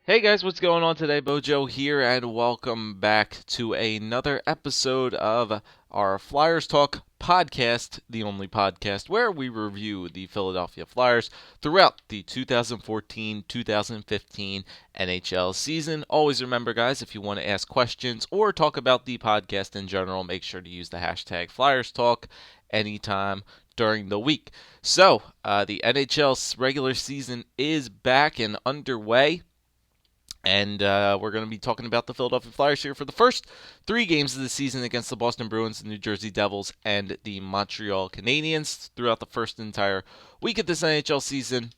Hey guys, what's going on today? BOJoeKO here, and welcome back to another episode of our Flyers Talk podcast, the only podcast where we review the Philadelphia Flyers throughout the 2014-2015 NHL season. Always remember, guys, if you want to ask questions or talk about the podcast in general, make sure to use the hashtag Flyers Talk anytime during the week. So, the NHL's regular season is back and underway. And we're going to be talking about the Philadelphia Flyers here for the first three games of the season against the Boston Bruins, the New Jersey Devils, and the Montreal Canadiens throughout the first entire week of this NHL season.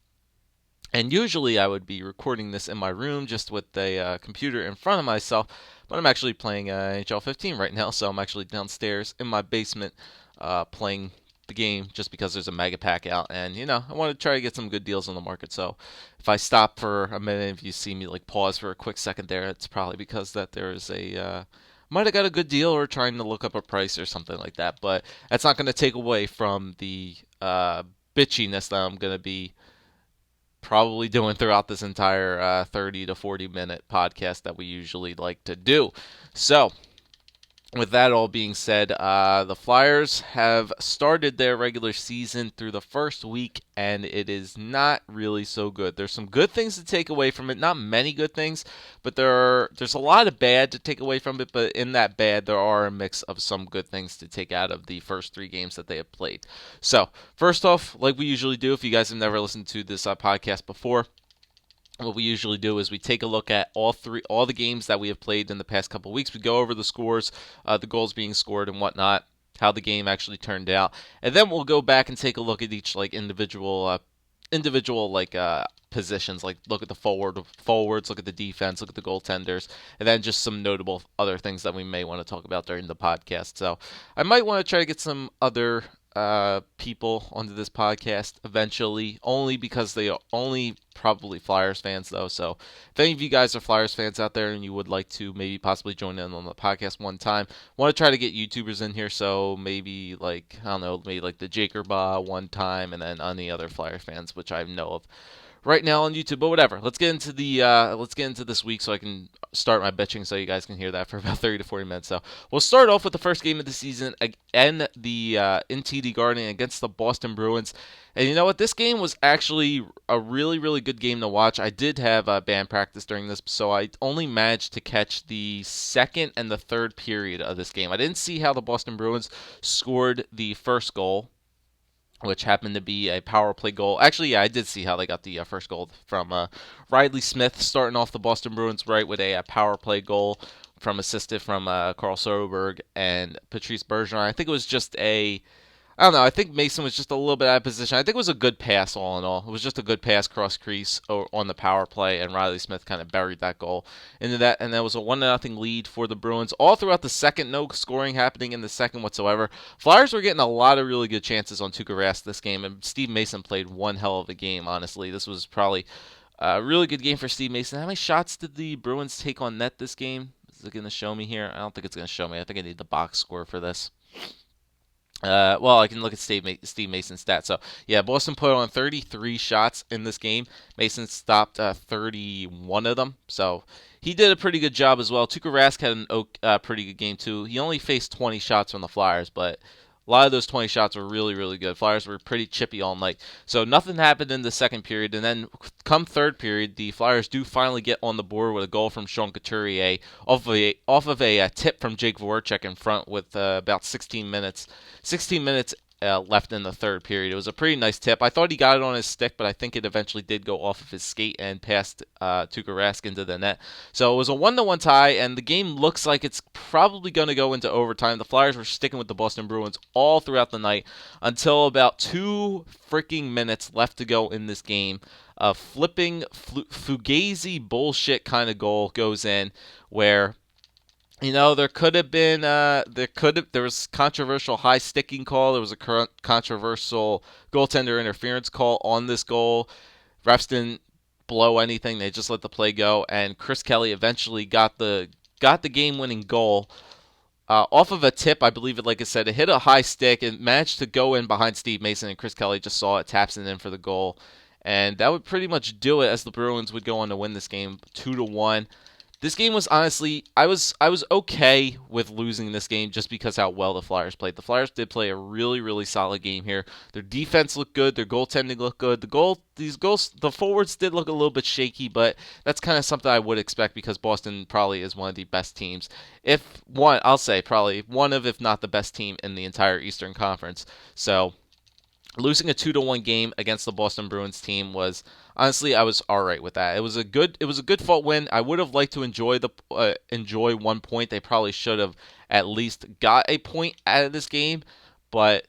And usually I would be recording this in my room just with a computer in front of myself, but I'm actually playing NHL 15 right now, so I'm actually downstairs in my basement playing the game just because there's a mega pack out, and I want to try to get some good deals on the market. So if I stop for a minute, if you see me like pause for a quick second there, it's probably because that there's a might have got a good deal or trying to look up a price or something like that. But that's not going to take away from the bitchiness that I'm going to be probably doing throughout this entire 30 to 40 minute podcast that we usually like to do. So, with that all being said, the Flyers have started their regular season through the first week, and it is not really so good. There's some good things to take away from it, not many good things, but there's a lot of bad to take away from it. But in that bad, there are a mix of some good things to take out of the first three games that they have played. So, first off, like we usually do, if you guys have never listened to this podcast before, what we usually do is we take a look at all the games that we have played in the past couple of weeks. We go over the scores, the goals being scored and whatnot, how the game actually turned out, and then we'll go back and take a look at each like individual like positions, like look at the forwards, look at the defense, look at the goaltenders, and then just some notable other things that we may want to talk about during the podcast. So I might want to try to get some other people onto this podcast eventually, only because they are only probably Flyers fans though. So if any of you guys are Flyers fans out there and you would like to maybe possibly join in on the podcast one time, want to try to get YouTubers in here. So maybe like I don't know, maybe like the JoeKO one time, and then any other Flyer fans which I know of right now on YouTube. But whatever. Let's get into this week so I can start my bitching so you guys can hear that for about 30 to 40 minutes. So we'll start off with the first game of the season again, in TD Garden against the Boston Bruins. And you know what? This game was actually a really, really good game to watch. I did have band practice during this, so I only managed to catch the second and the third period of this game. I didn't see how the Boston Bruins scored the first goal, which happened to be a power play goal. Actually, yeah, I did see how they got the first goal from Riley Smith, starting off the Boston Bruins right with a power play goal from assisted from Carl Soderberg and Patrice Bergeron. I think it was just I don't know. I think Mason was just a little bit out of position. I think it was a good pass, all in all. It was just a good pass cross crease on the power play, and Riley Smith kind of buried that goal into that. And that was a 1-0 lead for the Bruins. All throughout the second, no scoring happening in the second whatsoever. Flyers were getting a lot of really good chances on Tuukka Rask this game, and Steve Mason played one hell of a game, honestly. This was probably a really good game for Steve Mason. How many shots did the Bruins take on net this game? Is it going to show me here? I don't think it's going to show me. I think I need the box score for this. Well, I can look at Steve Mason's stats. So, yeah, Boston put on 33 shots in this game. Mason stopped 31 of them. So, he did a pretty good job as well. Tuukka Rask had a pretty good game, too. He only faced 20 shots from the Flyers, but a lot of those 20 shots were really, really good. Flyers were pretty chippy all night. So nothing happened in the second period. And then come third period, the Flyers do finally get on the board with a goal from Sean Couturier off of a tip from Jake Voracek in front with about 16 minutes left in the third period. It was a pretty nice tip. I thought he got it on his stick, but I think it eventually did go off of his skate and past Tuukka Rask into the net. So it was a 1-1 tie, and the game looks like it's probably going to go into overtime. The Flyers were sticking with the Boston Bruins all throughout the night until about 2 freaking minutes left to go in this game. A flipping fugazi bullshit kind of goal goes in where there could have been there was controversial high sticking call. There was a controversial goaltender interference call on this goal. Refs didn't blow anything; they just let the play go, and Chris Kelly eventually got the game winning goal off of a tip. I believe it, like I said, it hit a high stick and managed to go in behind Steve Mason, and Chris Kelly just saw it, taps it in for the goal. and that would pretty much do it, as the Bruins would go on to win this game 2-1. This game was honestly, I was okay with losing this game just because how well the Flyers played. The Flyers did play a really, really solid game here. Their defense looked good. Their goaltending looked good. The forwards did look a little bit shaky, but that's kind of something I would expect because Boston probably is one of the best teams. I'll say probably one of, if not the best team in the entire Eastern Conference. So losing a 2-1 game against the Boston Bruins team was honestly, I was all right with that. It was a good fought win. I would have liked to enjoy 1 point. They probably should have at least got a point out of this game, but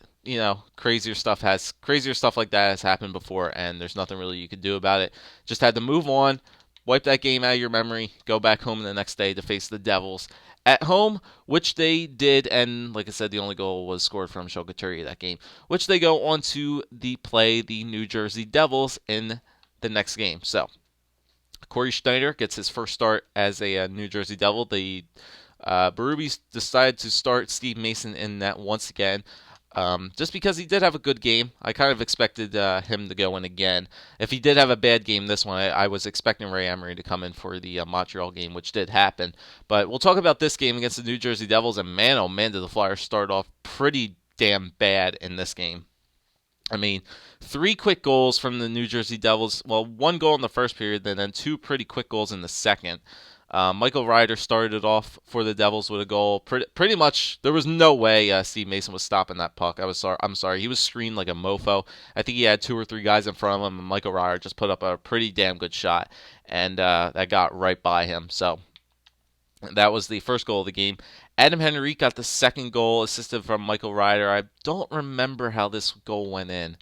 crazier stuff like that has happened before, and there's nothing really you could do about it. Just had to move on, wipe that game out of your memory, go back home the next day to face the Devils at home, which they did, and like I said, the only goal was scored from Michel Couturier that game, which they go on to play the New Jersey Devils in the next game. So Corey Schneider gets his first start as a New Jersey Devil. The Berubes decided to start Steve Mason in that once again. Just because he did have a good game. I kind of expected him to go in again. If he did have a bad game this one, I was expecting Ray Emery to come in for the Montreal game, which did happen. But we'll talk about this game against the New Jersey Devils, and man, oh man, did the Flyers start off pretty damn bad in this game. I mean, 3 quick goals from the New Jersey Devils. Well, 1 goal in the first period, then 2 pretty quick goals in the second. Michael Ryder started off for the Devils with a goal. Pretty much, there was no way Steve Mason was stopping that puck. I'm sorry. He was screened like a mofo. I think he had 2 or 3 guys in front of him, and Michael Ryder just put up a pretty damn good shot, and that got right by him. So that was the first goal of the game. Adam Henrique got the second goal, assisted from Michael Ryder. I don't remember how this goal went in.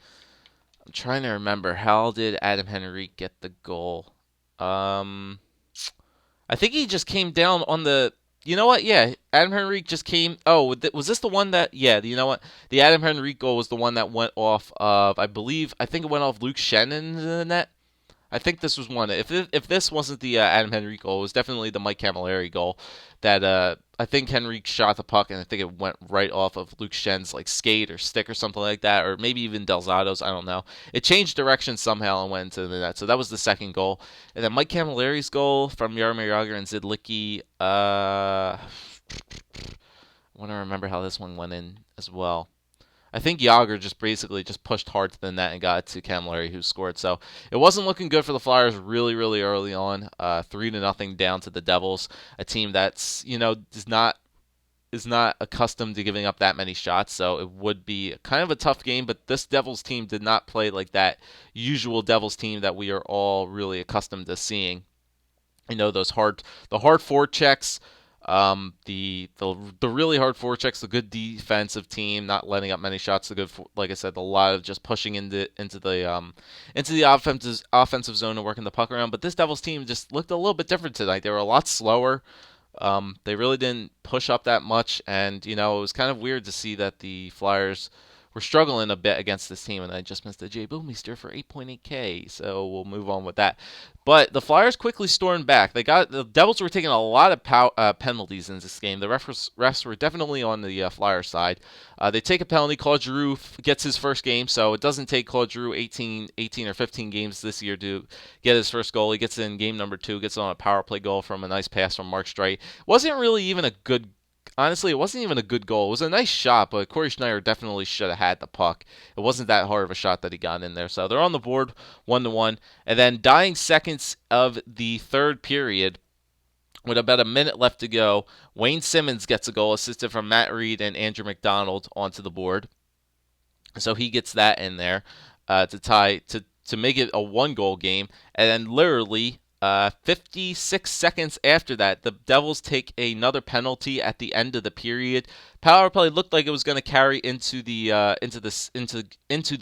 I'm trying to remember. How did Adam Henrique get the goal? I think he just came down on the... You know what? Yeah, Adam Henrique just came... Oh, was this the one that... Yeah, you know what? The Adam Henrique goal was the one that went off of... I think it went off Luke Schenn in the net. I think this was one. If this wasn't the Adam Henrique goal, it was definitely the Mike Camilleri goal that I think Henrique shot the puck, and I think it went right off of Luke Schenn's skate or stick or something like that, or maybe even Del Zotto's. I don't know. It changed direction somehow and went into the net. So that was the second goal. And then Mike Camilleri's goal from Jaromir Jagr and Zidlicki. I want to remember how this one went in as well. I think Jagr just basically pushed hard to the net and got it to Camilleri, who scored. So it wasn't looking good for the Flyers really, really early on. 3-0 down to the Devils, a team that's is not accustomed to giving up that many shots. So it would be kind of a tough game. But this Devils team did not play like that usual Devils team that we are all really accustomed to seeing. The hard forechecks. The really hard forechecks, the good defensive team, not letting up many shots. The good, like I said, a lot of just pushing into the offensive zone and working the puck around. But this Devils team just looked a little bit different tonight. They were a lot slower. They really didn't push up that much, and it was kind of weird to see that the Flyers were struggling a bit against this team, and I just missed a Jay Bouwmeester for 8.8K, so we'll move on with that. But the Flyers quickly stormed back. The Devils were taking a lot of penalties in this game. The refs were definitely on the Flyers side. They take a penalty. Claude Giroux gets his first game, so it doesn't take Claude Giroux 18 or 15 games this year to get his first goal. He gets in game number 2, gets on a power play goal from a nice pass from Mark Streit. Honestly, it wasn't even a good goal. It was a nice shot, but Corey Schneider definitely should have had the puck. It wasn't that hard of a shot that he got in there. So they're on the board 1-1. And then dying seconds of the third period, with about a minute left to go, Wayne Simmonds gets a goal assisted from Matt Reed and Andrew McDonald onto the board. So he gets that in there to make it a 1-goal game. And then literally 56 seconds after that, the Devils take another penalty at the end of the period. Power play looked like it was going to carry into the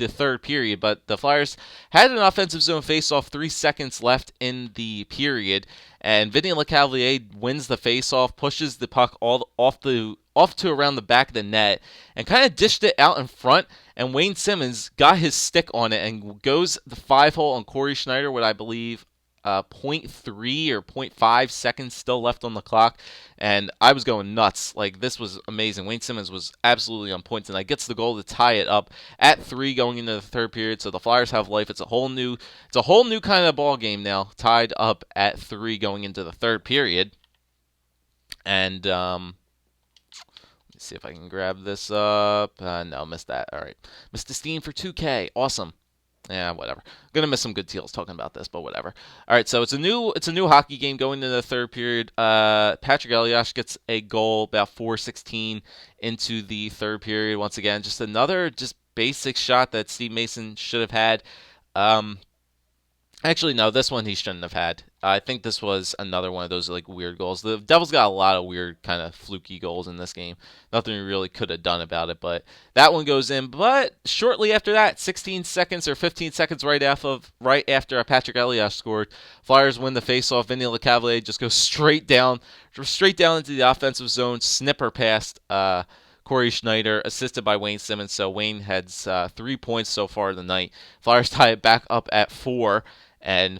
third period, but the Flyers had an offensive zone faceoff 3 seconds left in the period, and Vinny Lecavalier wins the faceoff, pushes the puck all off to around the back of the net, and kind of dished it out in front. And Wayne Simmonds got his stick on it and goes the 5-hole on Corey Schneider, what I believe. .3 or .5 seconds still left on the clock, and I was going nuts. Like, this was amazing. Wayne Simmonds was absolutely on point tonight. Gets the goal to tie it up at 3 going into the third period. So the Flyers have life. It's a whole new kind of ball game now. Tied up at 3 going into the third period, and let's see if I can grab this up. No, missed that. All right, missed the Steam for 2K. Awesome. Yeah, whatever. Gonna miss some good deals talking about this, but whatever. All right, so it's a new hockey game going into the third period. Patrick Elias gets a goal about 4:16 into the third period. Once again, just another basic shot that Steve Mason should have had. Actually, no, this one he shouldn't have had. I think this was another one of those like weird goals. The Devils got a lot of weird kind of fluky goals in this game. Nothing we really could have done about it, but that one goes in. But shortly after that, 16 seconds or 15 seconds right after Patrick Elias scored, Flyers win the faceoff. Vinny LeCavalier just goes straight down into the offensive zone, snipper past Corey Schneider, assisted by Wayne Simmonds. So Wayne has 3 points so far tonight. Flyers tie it back up at 4. And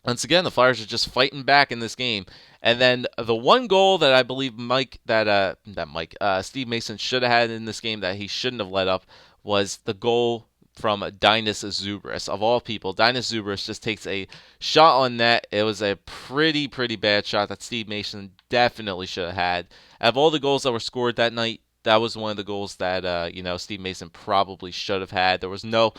once again, the Flyers are just fighting back in this game. And then the one goal that I believe Steve Mason should have had in this game that he shouldn't have let up was the goal from Dinas Zubris. Of all people, Dinas Zubris just takes a shot on net. It was a pretty bad shot that Steve Mason definitely should have had. Out of all the goals that were scored that night, that was one of the goals that Steve Mason probably should have had. There was no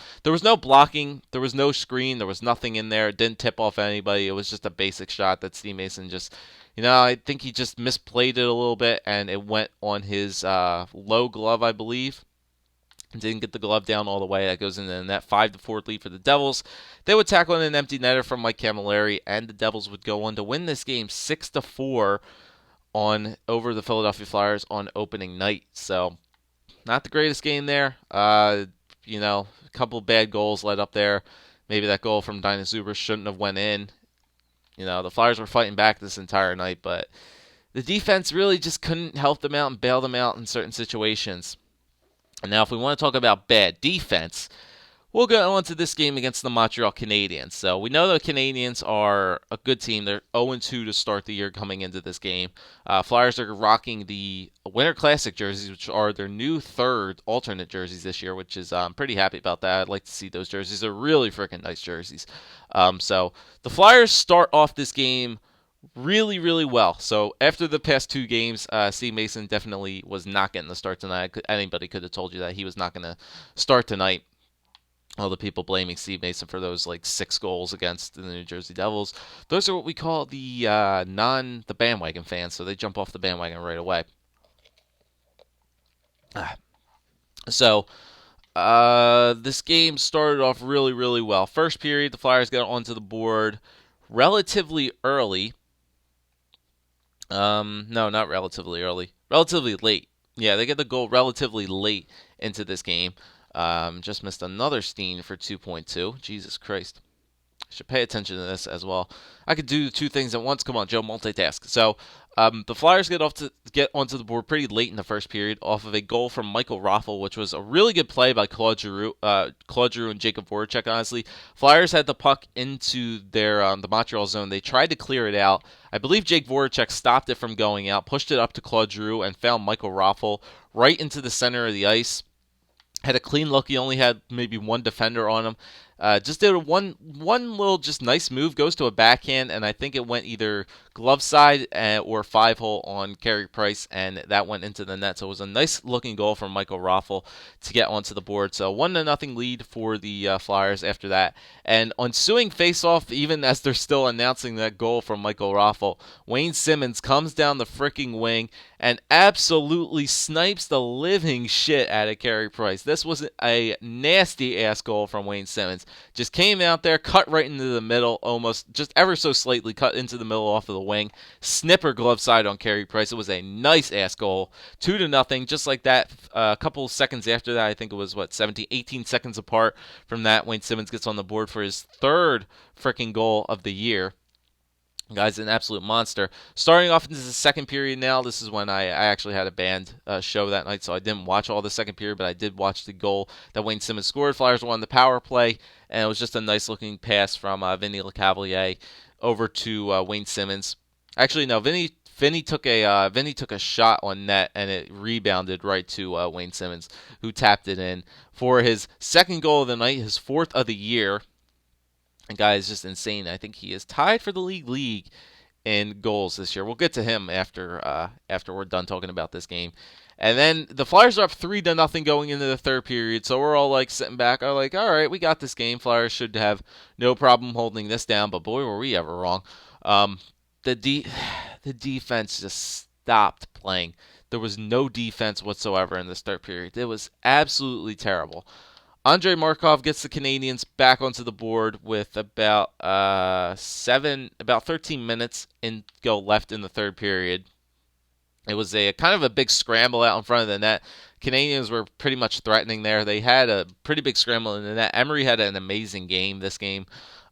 blocking, there was no screen, there was nothing in there. It didn't tip off anybody. It was just a basic shot that Steve Mason just, I think he just misplayed it a little bit, and it went on his low glove, I believe. Didn't get the glove down all the way. That goes into the net. 5-4 lead for the Devils. They would tackle in an empty netter from Mike Camilleri, and the Devils would go on to win this game 6-4. Over the Philadelphia Flyers on opening night. So, not the greatest game there. A couple bad goals led up there. Maybe that goal from Dinas Zubris shouldn't have went in. The Flyers were fighting back this entire night, but the defense really just couldn't help them out and bail them out in certain situations. And now, if we want to talk about bad defense, we'll go on to this game against the Montreal Canadiens. So we know the Canadiens are a good team. They're 0-2 to start the year coming into this game. Flyers are rocking the Winter Classic jerseys, which are their new third alternate jerseys this year, which is I'm pretty happy about that. I'd like to see those jerseys. They're really freaking nice jerseys. So the Flyers start off this game really well. So after the past 2 games, Steve Mason definitely was not getting the start tonight. Anybody could have told you that he was not going to start tonight. All the people blaming Steve Mason for those 6 goals against the New Jersey Devils. Those are what we call the bandwagon fans, so they jump off the bandwagon right away. So this game started off really well. First period, the Flyers got onto the board relatively early. No, not relatively early. Relatively late. Yeah, they get the goal relatively late into this game. Just missed another Steen for 2.2. Jesus Christ. I should pay attention to this as well. I could do 2 things at once. Come on, Joe, multitask. So, the Flyers get onto the board pretty late in the first period off of a goal from Michael Raffl, which was a really good play by Claude Giroux and Jacob Voracek, honestly. Flyers had the puck into their the Montreal zone. They tried to clear it out. I believe Jake Voracek stopped it from going out, pushed it up to Claude Giroux, and found Michael Raffl right into the center of the ice. Had a clean look. He only had maybe one defender on him. Just did one little just nice move. Goes to a backhand, and I think it went either glove side or 5-hole on Carey Price, and that went into the net. So it was a nice looking goal from Michael Raffl to get onto the board. So 1-0 lead for the Flyers after that. And ensuing faceoff, even as they're still announcing that goal from Michael Raffl, Wayne Simmonds comes down the freaking wing and absolutely snipes the living shit out of Carey Price. This was a nasty-ass goal from Wayne Simmonds. Just came out there, cut right into the middle, almost just ever so slightly cut into the middle off of the wing. Snipper glove side on Carey Price. It was a nice-ass goal. 2-0, just like that. A couple seconds after that, I think it was, 18 seconds apart from that, Wayne Simmonds gets on the board for his 3rd freaking goal of the year. Guy's an absolute monster. Starting off into the second period now, this is when I actually had a band show that night, so I didn't watch all the second period, but I did watch the goal that Wayne Simmonds scored. Flyers won the power play, and it was just a nice looking pass from Vinny Lecavalier over to Wayne Simmonds. Actually, no, Vinny took a shot on net, and it rebounded right to Wayne Simmonds, who tapped it in for his second goal of the night, his fourth of the year. The guy is just insane. I think he is tied for the league in goals this year. We'll get to him after we're done talking about this game. And then the Flyers are up 3-0 going into the third period, so we're all like sitting back. I'm like, all right, we got this game. Flyers should have no problem holding this down, but boy, were we ever wrong. The defense just stopped playing. There was no defense whatsoever in this third period. It was absolutely terrible. Andrei Markov gets the Canadiens back onto the board with about 13 minutes in go left in the third period. It was a kind of a big scramble out in front of the net. Canadiens were pretty much threatening there. They had a pretty big scramble in the net. Emery had an amazing game this game,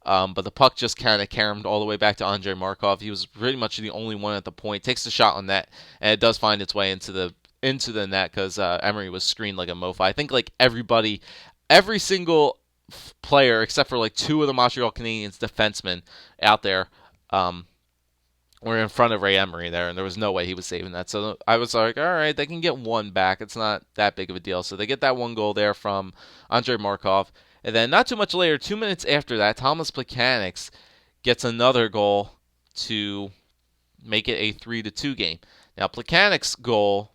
but the puck just kind of caromed all the way back to Andrei Markov. He was pretty much the only one at the point. Takes the shot on net, and it does find its way into the net because Emery was screened like a mofo. I think like every single player except for like two of the Montreal Canadiens defensemen out there were in front of Ray Emery there, and there was no way he was saving that. So I was like, all right, they can get one back. It's not that big of a deal. So they get that one goal there from Andrei Markov. And then not too much later, 2 minutes after that, Thomas Plekanec gets another goal to make it a 3-2 game. Now, Plekanec's goal,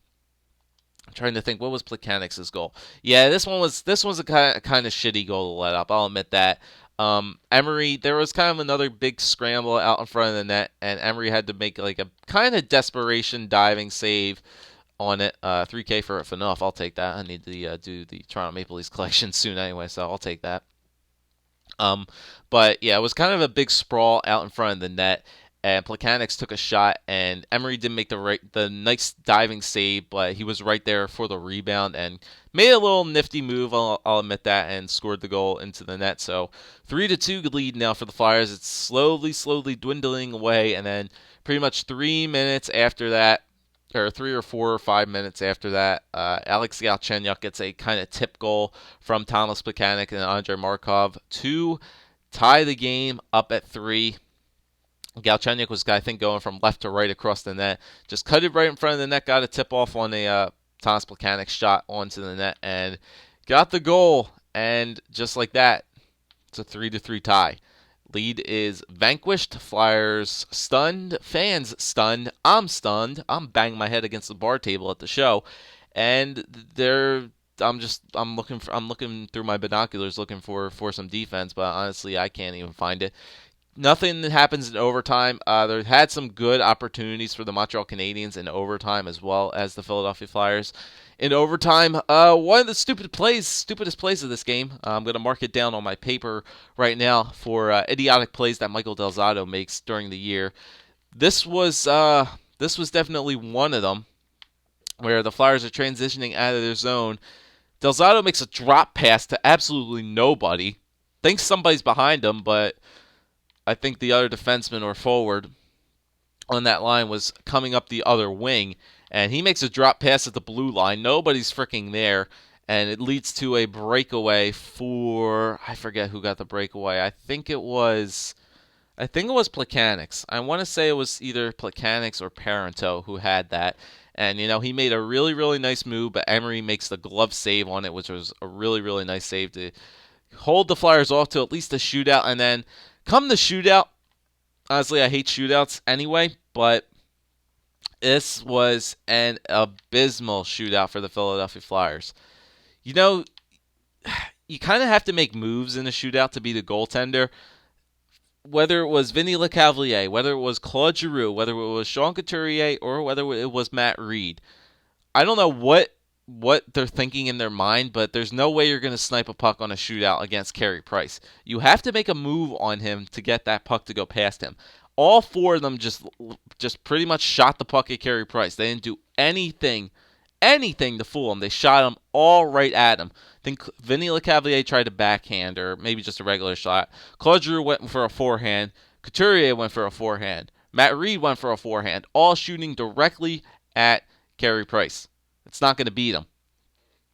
I'm trying to think, what was Plekanec's goal? Yeah, this was a kind of shitty goal to let up. I'll admit that. Emery, there was kind of another big scramble out in front of the net, and Emery had to make like a kind of desperation diving save on it. 3K for enough. I'll take that. I need to do the Toronto Maple Leafs collection soon anyway, so I'll take that. But yeah, it was kind of a big sprawl out in front of the net, and Plekanec took a shot, and Emery didn't make the nice diving save, but he was right there for the rebound and made a little nifty move. I'll admit that, and scored the goal into the net. So 3-2 lead now for the Flyers. It's slowly dwindling away, and then pretty much 3 minutes after that, or 3 or 4 or 5 minutes after that, Alex Galchenyuk gets a kind of tip goal from Thomas Plekanec and Andrei Markov to tie the game up at 3. Galchenyuk was, I think, going from left to right across the net. Just cut it right in front of the net, got a tip-off on a Thomas Plekanec shot onto the net, and got the goal. And just like that, it's a 3-3 tie. Lead is vanquished. Flyers stunned. Fans stunned. I'm stunned. I'm banging my head against the bar table at the show, and I'm looking through my binoculars looking for some defense, but honestly, I can't even find it. Nothing happens in overtime. There had some good opportunities for the Montreal Canadiens in overtime as well as the Philadelphia Flyers. In overtime, one of the stupidest plays of this game. I'm going to mark it down on my paper right now for idiotic plays that Michael Del Zotto makes during the year. This was definitely one of them, where the Flyers are transitioning out of their zone. Del Zotto makes a drop pass to absolutely nobody. Thinks somebody's behind him, but I think the other defenseman or forward on that line was coming up the other wing, and he makes a drop pass at the blue line. Nobody's freaking there, and it leads to a breakaway for, I forget who got the breakaway. I think it was Plekanec. I want to say it was either Plekanec or Parenteau who had that. And, he made a really, really nice move, but Emery makes the glove save on it, which was a really, really nice save to hold the Flyers off to at least a shootout. And then come the shootout, honestly, I hate shootouts anyway, but this was an abysmal shootout for the Philadelphia Flyers. You kind of have to make moves in a shootout to be the goaltender. Whether it was Vinny Lecavalier, whether it was Claude Giroux, whether it was Sean Couturier, or whether it was Matt Reed, I don't know what they're thinking in their mind, but there's no way you're going to snipe a puck on a shootout against Carey Price. You have to make a move on him to get that puck to go past him. All four of them just pretty much shot the puck at Carey Price. They didn't do anything to fool him. They shot him all right at him. I think Vinny Lecavalier tried a backhand or maybe just a regular shot. Claude Giroux went for a forehand. Couturier went for a forehand. Matt Reed went for a forehand, all shooting directly at Carey Price. It's not going to beat him.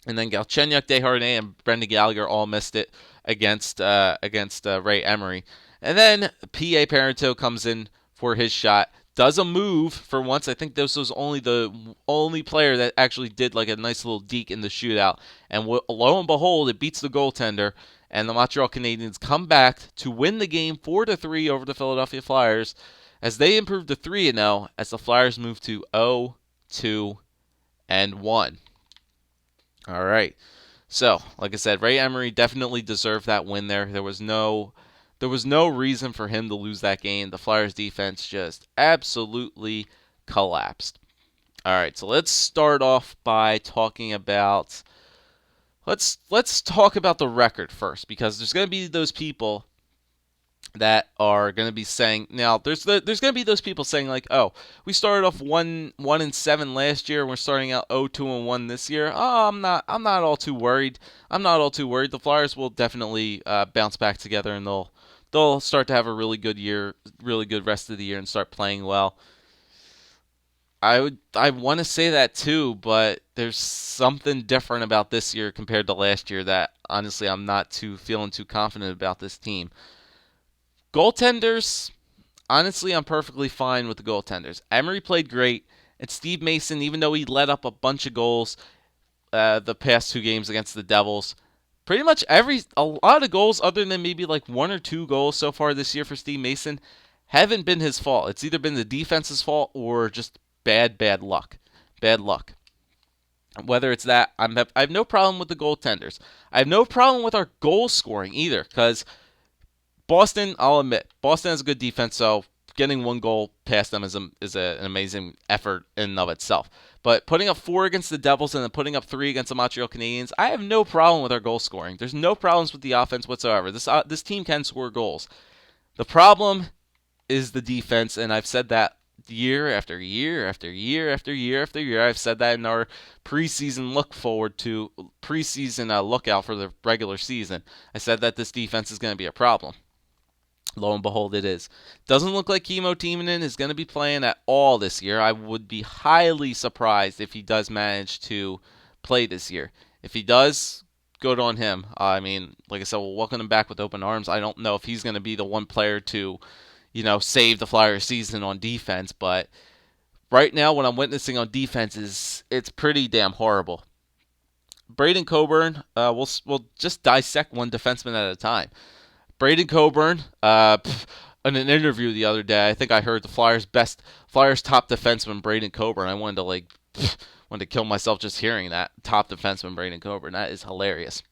And then Galchenyuk, Desharnais, and Brendan Gallagher all missed it against Ray Emery. And then P.A. Parenteau comes in for his shot, does a move for once. I think this was only the only player that actually did like a nice little deke in the shootout. And lo and behold, it beats the goaltender. And the Montreal Canadiens come back to win the game 4-3 over the Philadelphia Flyers as they improve to 3-0 as the Flyers move to 0-2-1. All right. So, like I said, Ray Emery definitely deserved that win there. There was no reason for him to lose that game. The Flyers defense just absolutely collapsed. All right, so let's start off by talking about let's talk about the record first, because there's going to be those people that are going to be saying, now there's going to be those people saying like, oh, we started off 1-7 last year, and we're starting out 0-2-1 this year. Oh, I'm not all too worried. The Flyers will definitely bounce back together, and they'll start to have a really good year, really good rest of the year, and start playing well. I want to say that too, but there's something different about this year compared to last year that honestly I'm not feeling too confident about this team. Goaltenders, honestly, I'm perfectly fine with the goaltenders. Emery played great, and Steve Mason, even though he let up a bunch of goals the past 2 games against the Devils, pretty much a lot of goals other than maybe like 1 or 2 goals so far this year for Steve Mason haven't been his fault. It's either been the defense's fault or just bad luck. Whether it's that, I have no problem with the goaltenders. I have no problem with our goal scoring either, because Boston, I'll admit, Boston has a good defense, so getting 1 goal past them is an amazing effort in and of itself. But putting up 4 against the Devils and then putting up 3 against the Montreal Canadiens, I have no problem with our goal scoring. There's no problems with the offense whatsoever. This team can score goals. The problem is the defense, and I've said that year after year after year after year after year. I've said that in our preseason lookout for the regular season. I said that this defense is going to be a problem. Lo and behold, it is. Doesn't look like Kimmo Timonen is going to be playing at all this year. I would be highly surprised if he does manage to play this year. If he does, good on him. I mean, like I said, we'll welcome him back with open arms. I don't know if he's going to be the one player to save the Flyers season on defense, but right now what I'm witnessing on defense it's pretty damn horrible. Braydon Coburn, we'll just dissect one defenseman at a time. Braydon Coburn, in an interview the other day, I think I heard the Flyers top defenseman Braydon Coburn. I wanted to kill myself just hearing that. Top defenseman Braydon Coburn. That is hilarious.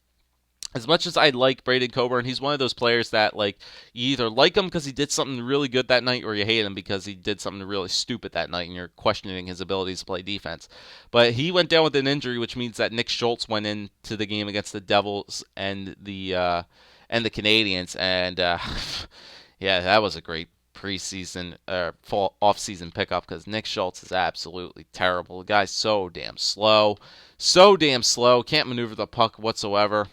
As much as I like Braydon Coburn, he's one of those players that you either like him because he did something really good that night, or you hate him because he did something really stupid that night and you're questioning his abilities to play defense. But he went down with an injury, which means that Nick Schultz went into the game against the Devils and the Canadiens, and yeah, that was a great preseason fall off-season pickup, because Nick Schultz is absolutely terrible. The guy's so damn slow, can't maneuver the puck whatsoever.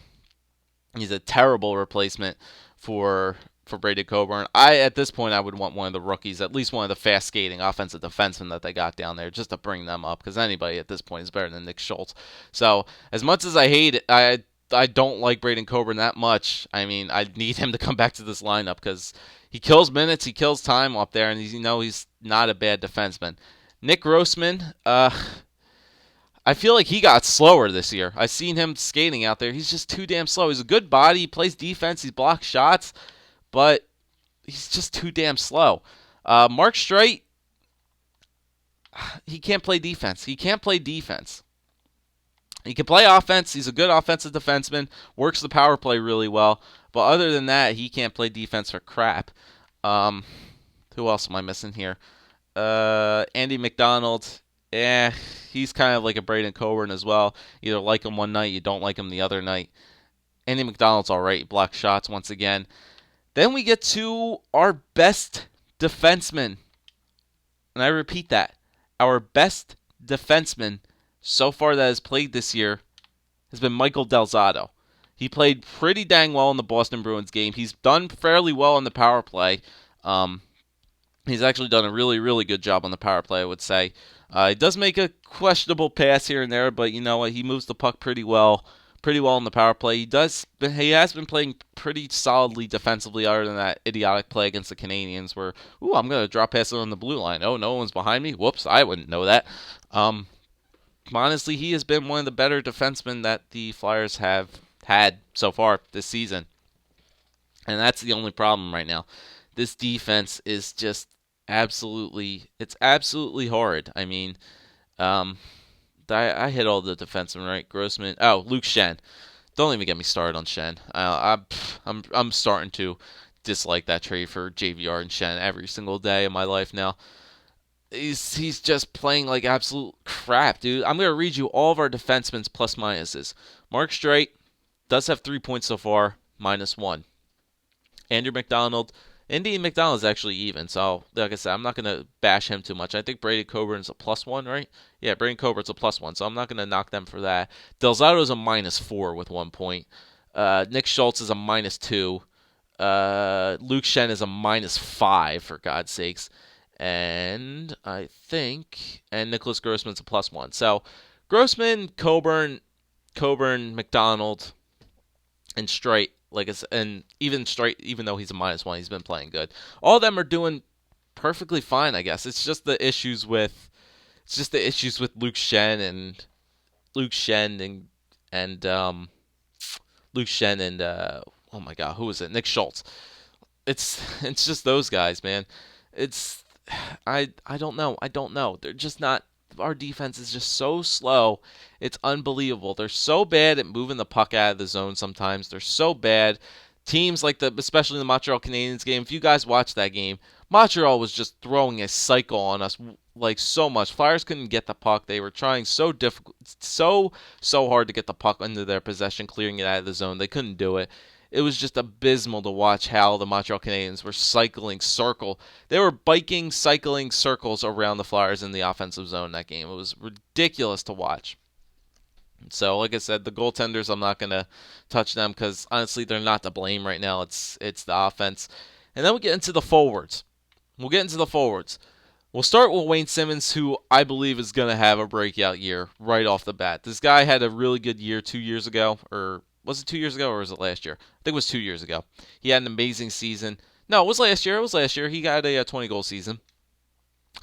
He's a terrible replacement for Braydon Coburn. At this point, I would want one of the rookies, at least one of the fast-skating offensive defensemen that they got down there, just to bring them up, because anybody at this point is better than Nick Schultz. So, as much as I hate it, I don't like Braydon Coburn that much. I mean, I need him to come back to this lineup, because he kills minutes, he kills time up there, and he's not a bad defenseman. Nick Grossmann, I feel like he got slower this year. I've seen him skating out there. He's just too damn slow. He's a good body. He plays defense. He blocks shots. But he's just too damn slow. Mark Streit, he can't play defense. He can play offense. He's a good offensive defenseman. Works the power play really well. But other than that, he can't play defense for crap. Who else am I missing here? Andy McDonald. He's kind of like a Braydon Coburn as well. Either like him one night, you don't like him the other night. Andy McDonald's all right. He blocks shots once again. Then we get to our best defenseman. And I repeat that. Our best defenseman so far that has played this year has been Michael Del Zotto. He played pretty dang well in the Boston Bruins game. He's done fairly well in the power play. He's actually done a really, really good job on the power play, I would say. He does make a questionable pass here and there, but you know what? He moves the puck pretty well on the power play. He has been playing pretty solidly defensively, other than that idiotic play against the Canadians, where I'm gonna drop pass it on the blue line. Oh, no one's behind me. Whoops, I wouldn't know that. Honestly, he has been one of the better defensemen that the Flyers have had so far this season, and that's the only problem right now. This defense is just absolutely horrid. I mean, um, I hit all the defensemen, right? Grossmann. Oh, Luke Schenn. Don't even get me started on Schenn. I'm starting to dislike that trade for JVR and Schenn every single day of my life now. He's just playing like absolute crap, dude. I'm gonna read you all of our defensemen's plus minuses. Mark Streit does have 3 points so far, -1. Andrew McDonald. Andy McDonald is actually even, so like I said, I'm not going to bash him too much. I think Braydon Coburn is a +1, right? Yeah, Braydon Coburn's a +1, so I'm not going to knock them for that. Delzato is a -4 with 1 point. Nick Schultz is a -2. Luke Schenn is a -5, for God's sakes. And Nicholas Grossman's a +1. So Grossman, Coburn, McDonald, and Streit, and even Streit, even though he's a -1, he's been playing good. All of them are doing perfectly fine, I guess. It's just the issues with Luke Schenn and oh my God, who was it? Nick Schultz. It's just those guys, man. It's I don't know. They're just not. Our defense is just so slow. It's unbelievable. They're so bad at moving the puck out of the zone sometimes. They're so bad. Teams like especially the Montreal Canadiens game, if you guys watched that game, Montreal was just throwing a cycle on us like so much. Flyers couldn't get the puck. They were trying so difficult, so hard to get the puck into their possession, clearing it out of the zone. They couldn't do it. It was just abysmal to watch how the Montreal Canadiens were They were cycling circles around the Flyers in the offensive zone in that game. It was ridiculous to watch. So, like I said, the goaltenders, I'm not going to touch them because, honestly, they're not to blame right now. It's the offense. And then we get into the forwards. We'll start with Wayne Simmonds, who I believe is going to have a breakout year right off the bat. This guy had a really good year 2 years ago, or was it 2 years ago or was it last year? I think it was 2 years ago. He had an amazing season. No, it was last year. He got a 20-goal season.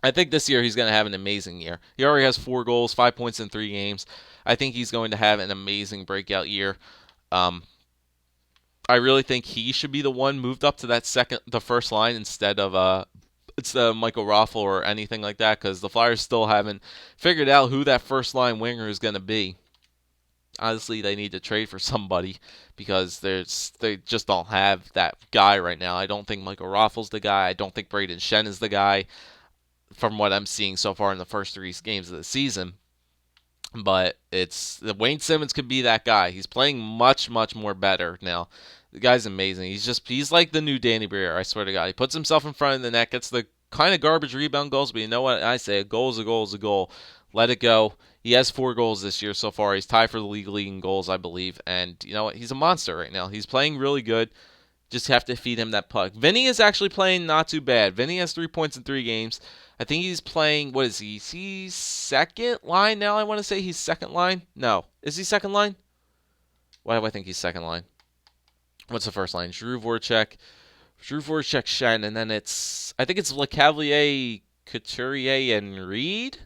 I think this year he's going to have an amazing year. He already has 4 goals, 5 points in 3 games. I think he's going to have an amazing breakout year. I really think he should be the one moved up to the first line instead of it's Michael Raffl or anything like that, because the Flyers still haven't figured out who that first line winger is going to be. Honestly, they need to trade for somebody because they just don't have that guy right now. I don't think Michael Raffl's the guy. I don't think Brayden Schenn is the guy from what I'm seeing so far in the first 3 games of the season. But Wayne Simmonds could be that guy. He's playing much more better now. The guy's amazing. He's like the new Danny Briere, I swear to God. He puts himself in front of the net, gets the kind of garbage rebound goals, but you know what I say? A goal is a goal is a goal. Let it go. He has 4 goals this year so far. He's tied for the league in goals, I believe. And you know what? He's a monster right now. He's playing really good. Just have to feed him that puck. Vinny is actually playing not too bad. Vinny has 3 points in 3 games. I think he's playing, what is he? Is he second line now? I want to say he's second line. No. Is he second line? Why do I think he's second line? What's the first line? Giroux, Voracek, Schenn, and then I think it's Lecavalier, Couturier, and Reed?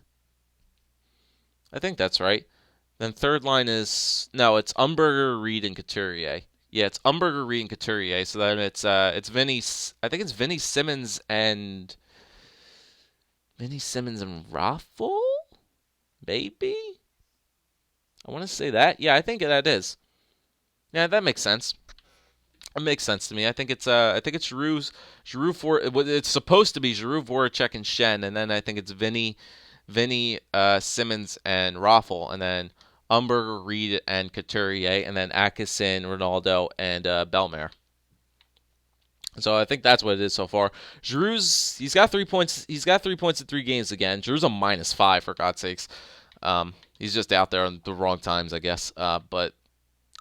I think that's right. Then third line it's Umberger, Reed, and Couturier. Yeah, it's Umberger, Reed, and Couturier. So then it's Vinny. I think it's Vinny Simmonds and Raffl? Maybe? I want to say that. Yeah, I think that is. Yeah, that makes sense. It makes sense to me. I think it's Giroux for it's supposed to be Giroux, Voracek, and Schenn, and then I think it's Vinny, Simmonds, and Raffl, and then Umberger, Reed, and Couturier, and then Atkinson, Ronaldo, and Bellemare. So I think that's what it is so far. He's got 3 points. He's got 3 points in 3 games again. Giroux's a -5 for God's sakes. He's just out there on the wrong times, I guess. But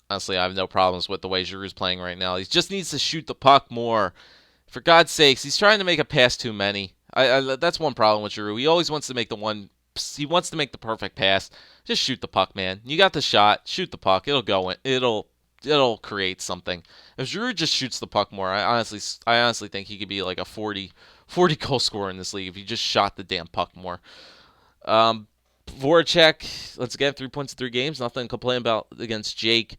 honestly, I have no problems with the way Giroux's playing right now. He just needs to shoot the puck more. For God's sakes, he's trying to make a pass too many. That's one problem with Giroux. He always wants to make the one. He wants to make the perfect pass. Just shoot the puck, man. You got the shot. Shoot the puck. It'll go in. It'll create something. If Giroux just shoots the puck more, I honestly think he could be like a 40 goal scorer in this league if he just shot the damn puck more. Voracek, let's get 3 points in 3 games. Nothing to complain about against Jake.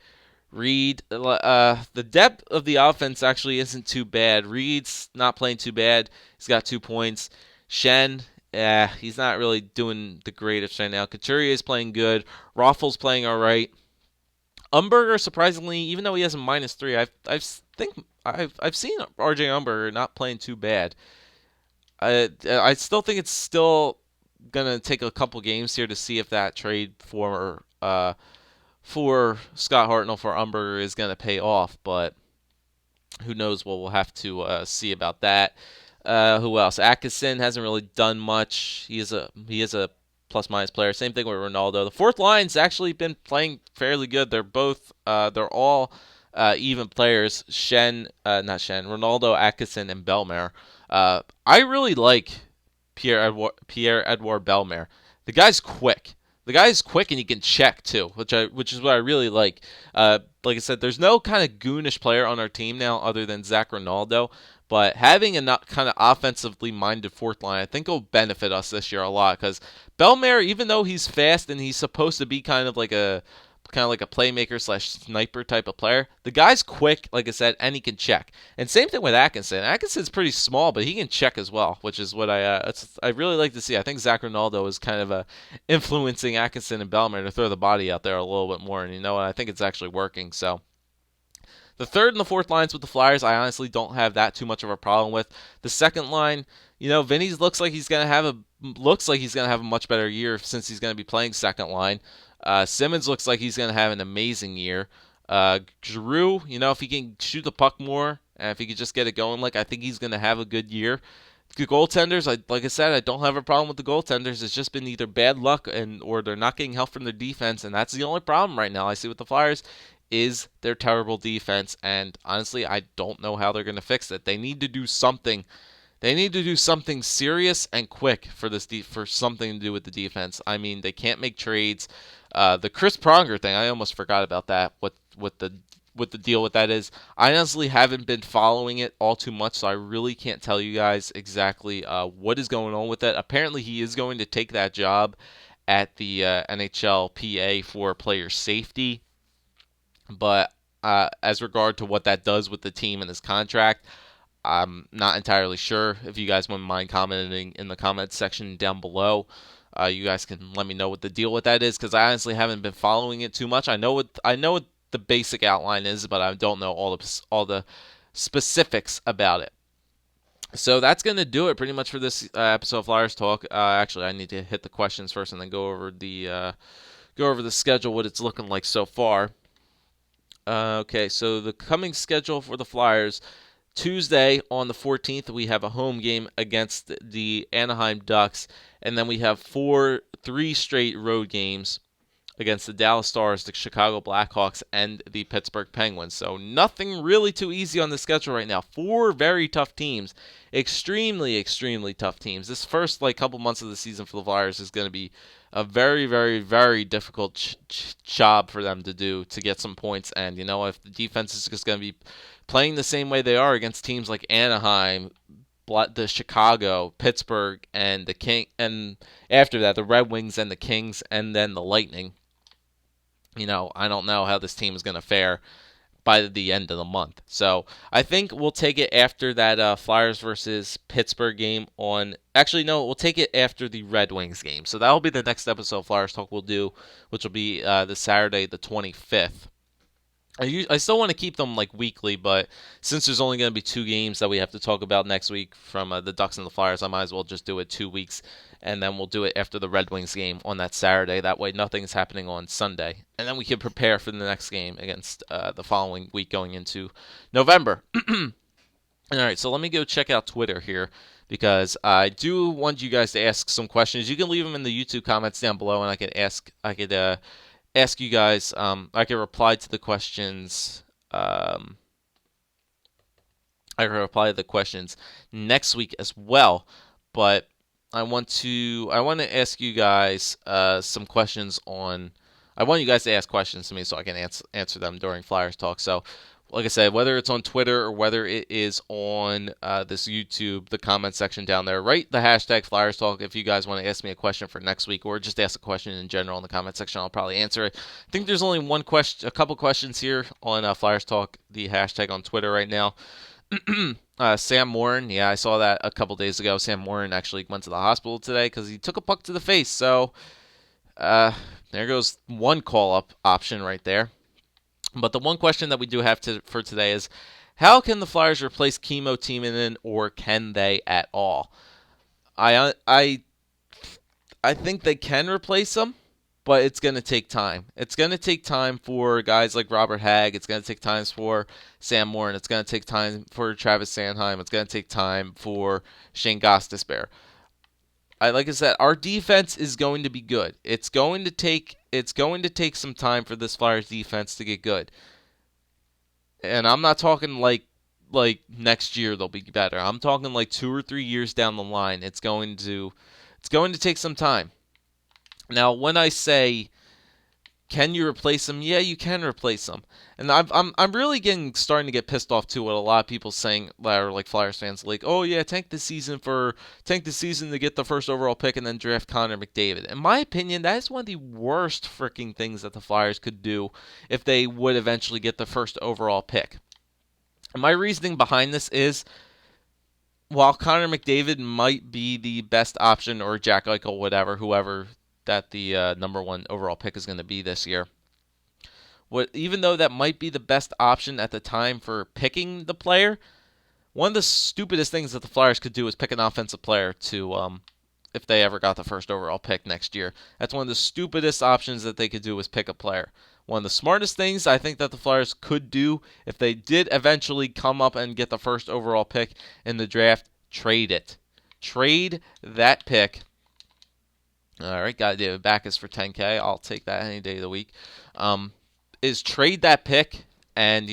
Reed, the depth of the offense actually isn't too bad. Reed's not playing too bad. He's got 2 points. Shen, he's not really doing the greatest right now. Couturier is playing good. Roffel's playing all right. Umberger, surprisingly, even though he has a -3, I've seen RJ Umberger not playing too bad. I still think it's still gonna take a couple games here to see if that trade for Scott Hartnell for Umberger is gonna pay off, but who knows what we'll have to see about that. Who else? Atkinson hasn't really done much. He is a plus-minus player. Same thing with Ronaldo. The fourth line's actually been playing fairly good. They're all even players. Ronaldo, Atkinson, and Bellemare. I really like Pierre-Edouard Bellemare. The guy's quick. The guy is quick and he can check too, which is what I really like. Like I said, there's no kind of goonish player on our team now other than Zach Ronaldo. But having a not kind of offensively minded fourth line, I think will benefit us this year a lot. Because Bellemare, even though he's fast and he's supposed to be kind of like a playmaker / sniper type of player, the guy's quick, like I said, and he can check. And same thing with Atkinson. Atkinson's pretty small, but he can check as well, which is what I really like to see. I think Zach Ronaldo is kind of influencing Atkinson and Bellemare to throw the body out there a little bit more, and you know what? I think it's actually working. So the third and the fourth lines with the Flyers, I honestly don't have that too much of a problem with. The second line, Vinny looks like he's gonna have a much better year since he's gonna be playing second line. Simmonds looks like he's gonna have an amazing year. Giroux, if he can shoot the puck more and if he could just get it going, I think he's gonna have a good year. The goaltenders, like I said, I don't have a problem with the goaltenders. It's just been either bad luck or they're not getting help from their defense, and that's the only problem right now I see with the Flyers is their terrible defense. And honestly, I don't know how they're going to fix it. They need to do something. They need to do something serious and quick for something to do with the defense. I mean, they can't make trades. The Chris Pronger thing, I almost forgot about that. What the deal with that is. I honestly haven't been following it all too much, so I really can't tell you guys exactly what is going on with it. Apparently, he is going to take that job at the NHLPA for player safety. But as regard to what that does with the team and his contract, I'm not entirely sure. If you guys wouldn't mind commenting in the comments section down below, you guys can let me know what the deal with that is, because I honestly haven't been following it too much. I know what the basic outline is, but I don't know all the specifics about it. So that's going to do it pretty much for this episode of Flyers Talk. Actually, I need to hit the questions first and then go over the schedule, what it's looking like so far. Okay, so the coming schedule for the Flyers, Tuesday on the 14th, we have a home game against the Anaheim Ducks, and then we have 3 straight road games against the Dallas Stars, the Chicago Blackhawks, and the Pittsburgh Penguins. So nothing really too easy on the schedule right now. 4 very tough teams. Extremely, extremely tough teams. This first couple months of the season for the Flyers is going to be a very, very, very difficult job for them to do to get some points. And, if the defense is just going to be playing the same way they are against teams like Anaheim, the Chicago, Pittsburgh, and the and after that, the Red Wings and the Kings, and then the Lightning, I don't know how this team is going to fare by the end of the month. So I think we'll take it after that Flyers versus Pittsburgh game Actually, no, we'll take it after the Red Wings game. So that'll be the next episode of Flyers Talk we'll do, which will be the Saturday, the 25th. I still want to keep them weekly, but since there's only going to be 2 games that we have to talk about next week from the Ducks and the Flyers, I might as well just do it 2 weeks, and then we'll do it after the Red Wings game on that Saturday. That way nothing's happening on Sunday, and then we can prepare for the next game against the following week going into November. All right, so let me go check out Twitter here, because I do want you guys to ask some questions. You can leave them in the YouTube comments down below, and I could ask you guys. I can reply to the questions I can reply to the questions next week as well. But I want to ask you guys some questions on. I want you guys to ask questions to me so I can answer them during Flyers Talk. So, like I said, whether it's on Twitter or whether it is on this YouTube, the comment section down there, write the hashtag Flyers Talk if you guys want to ask me a question for next week, or just ask a question in general in the comment section. I'll probably answer it. I think there's only a couple questions here on Flyers Talk, the hashtag on Twitter right now. Sam Morin, yeah, I saw that a couple days ago. Sam Morin actually went to the hospital today because he took a puck to the face. So there goes one call-up option right there. But the one question that we do have for today is, how can the Flyers replace Kimmo Timonen, or can they at all? I think they can replace him, but it's going to take time. It's going to take time for guys like Robert Hagg. It's going to take time for Sam Morin. It's going to take time for Travis Sanheim. It's going to take time for Shane Gostisbehere. Like I said, our defense is going to be good. It's going to take some time for this Flyers defense to get good. And I'm not talking like next year they'll be better. I'm talking like 2 or 3 years down the line. It's going to take some time. Now, when I say, can you replace him? Yeah, you can replace him. And I'm really starting to get pissed off too. What a lot of people saying that are like Flyers fans, like, oh yeah, tank the season to get the first overall pick and then draft Connor McDavid. In my opinion, that is one of the worst freaking things that the Flyers could do if they would eventually get the first overall pick. And my reasoning behind this is, while Connor McDavid might be the best option, or Jack Eichel, whoever that the number 1 overall pick is going to be this year. Even though that might be the best option at the time for picking the player, one of the stupidest things that the Flyers could do is pick an offensive player to, if they ever got the first overall pick next year. That's one of the stupidest options that they could do, is pick a player. One of the smartest things I think that the Flyers could do if they did eventually come up and get the first overall pick in the draft, trade it. Trade that pick. All right, got David Backes for $10K. I'll take that any day of the week. Is trade that pick and,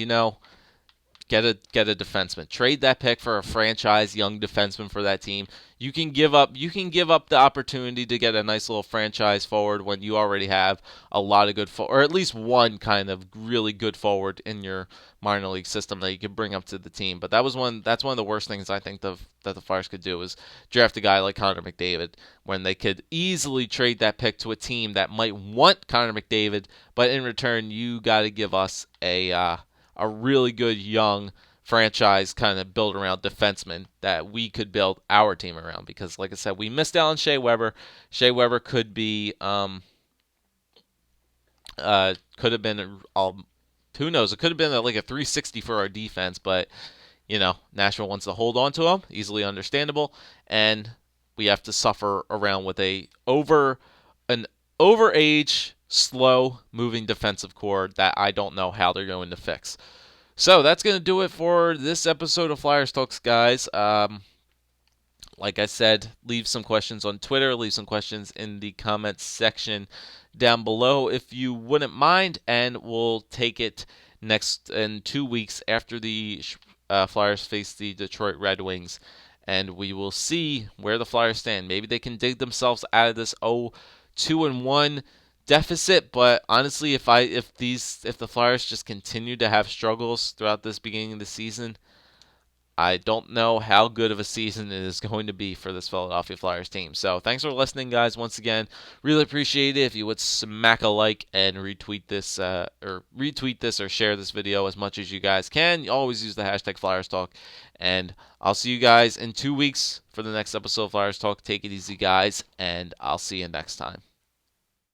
get a defenseman. Trade that pick for a franchise young defenseman for that team. You can give up the opportunity to get a nice little franchise forward when you already have a lot of good or at least one kind of really good forward in your minor league system that you can bring up to the team. But that's one of the worst things I think that the Flyers could do, is draft a guy like Connor McDavid, when they could easily trade that pick to a team that might want Connor McDavid, but in return you got to give us a really good young franchise kind of built around defenseman that we could build our team around. Because, like I said, we missed out on Shea Weber. Shea Weber could be, could have been, who knows? It could have been like a 360 for our defense, but Nashville wants to hold on to him. Easily understandable, and we have to suffer around with an overage, slow-moving defensive core that I don't know how they're going to fix. So that's going to do it for this episode of Flyers Talks, guys. Like I said, leave some questions on Twitter. Leave some questions in the comments section down below if you wouldn't mind, and we'll take it next in 2 weeks after the Flyers face the Detroit Red Wings, and we will see where the Flyers stand. Maybe they can dig themselves out of this 2-1 deficit, but honestly, if the Flyers just continue to have struggles throughout this beginning of the season, I don't know how good of a season it is going to be for this Philadelphia Flyers team. So thanks for listening, guys. Once again, really appreciate it if you would smack a like and retweet this or share this video as much as you guys can. You always use the hashtag Flyers Talk, and I'll see you guys in 2 weeks for the next episode of Flyers Talk. Take it easy, guys, and I'll see you next time.